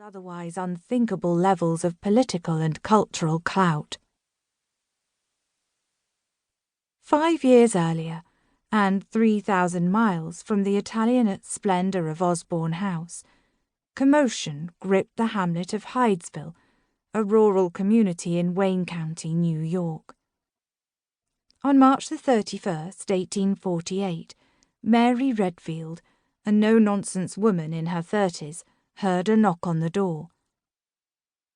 otherwise unthinkable levels of political and cultural clout. 5 years earlier, and 3,000 miles from the Italianate splendour of Osborne House, commotion gripped the hamlet of Hydesville, a rural community in Wayne County, New York. On March the 31st, 1848, Mary Redfield, a no-nonsense woman in her 30s, heard a knock on the door.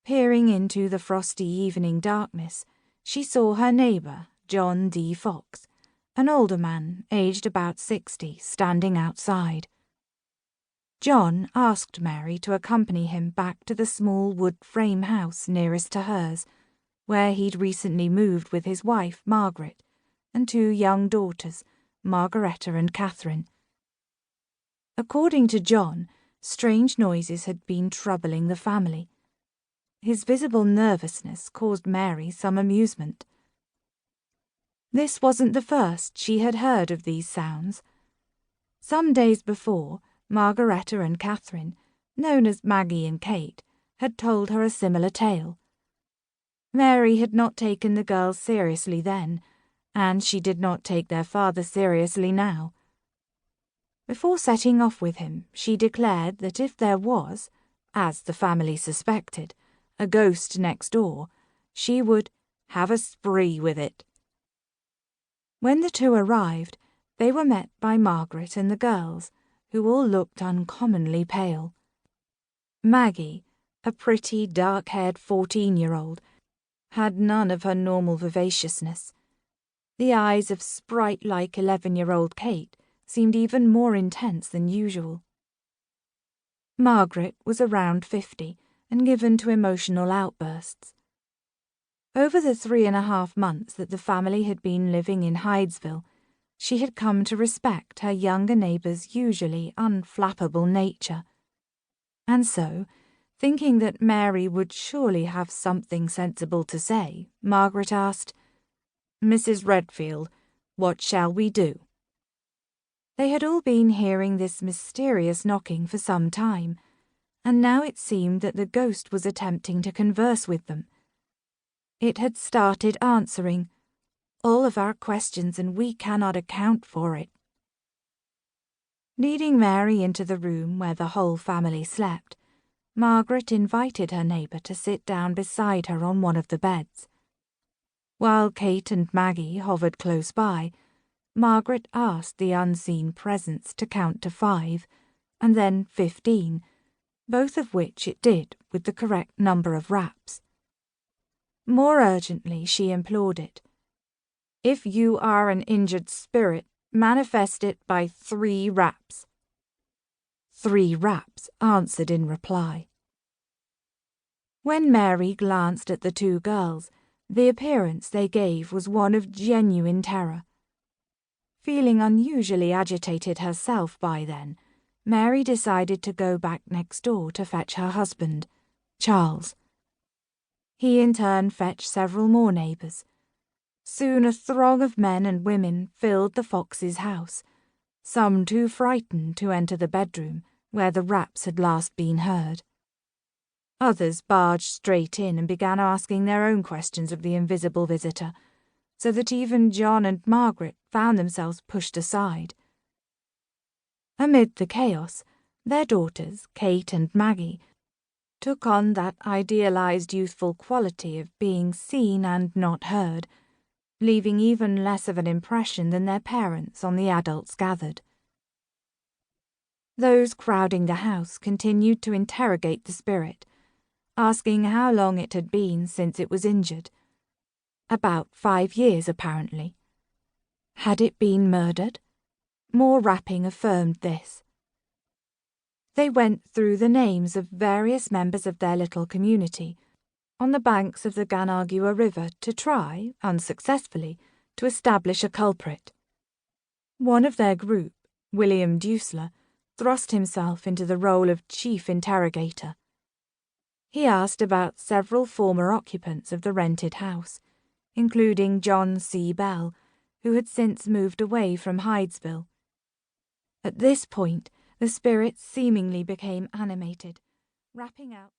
Peering into the frosty evening darkness, she saw her neighbour, John D. Fox, an older man, aged about 60, standing outside. John asked Mary to accompany him back to the small wood frame house nearest to hers, where he'd recently moved with his wife, Margaret, and 2 young daughters, Margaretta and Catherine. According to John, strange noises had been troubling the family. His visible nervousness caused Mary some amusement. This wasn't the first she had heard of these sounds. Some days before, Margaretta and Catherine, known as Maggie and Kate, had told her a similar tale. Mary had not taken the girls seriously then, and she did not take their father seriously now. Before setting off with him, she declared that if there was, as the family suspected, a ghost next door, she would have a spree with it. When the 2 arrived, they were met by Margaret and the girls, who all looked uncommonly pale. Maggie, a pretty, dark-haired 14-year-old, had none of her normal vivaciousness. The eyes of sprite-like 11-year-old Kate seemed even more intense than usual. Margaret was around 50 and given to emotional outbursts. Over the 3.5 months that the family had been living in Hydesville, she had come to respect her younger neighbour's usually unflappable nature. And so, thinking that Mary would surely have something sensible to say, Margaret asked, "Mrs. Redfield, what shall we do?" They had all been hearing this mysterious knocking for some time, and now it seemed that the ghost was attempting to converse with them. It had started answering all of our questions, and we cannot account for it. Leading Mary into the room where the whole family slept, Margaret invited her neighbour to sit down beside her on one of the beds. While Kate and Maggie hovered close by, Margaret asked the unseen presence to count to 5, and then 15, both of which it did with the correct number of raps. More urgently she implored it. "If you are an injured spirit, manifest it by 3 raps." 3 raps answered in reply. When Mary glanced at the 2 girls, the appearance they gave was one of genuine terror. Feeling unusually agitated herself by then, Mary decided to go back next door to fetch her husband, Charles. He in turn fetched several more neighbours. Soon a throng of men and women filled the Foxes' house, some too frightened to enter the bedroom where the raps had last been heard. Others barged straight in and began asking their own questions of the invisible visitor, so that even John and Margaret found themselves pushed aside. Amid the chaos, their daughters, Kate and Maggie, took on that idealized youthful quality of being seen and not heard, leaving even less of an impression than their parents on the adults gathered. Those crowding the house continued to interrogate the spirit, asking how long it had been since it was injured. About 5 years, apparently. Had it been murdered? More rapping affirmed this. They went through the names of various members of their little community on the banks of the Ganagua River to try, unsuccessfully, to establish a culprit. One of their group, William Dusler, thrust himself into the role of chief interrogator. He asked about several former occupants of the rented house, including John C. Bell, who had since moved away from Hydesville. At this point, the spirit seemingly became animated, rapping out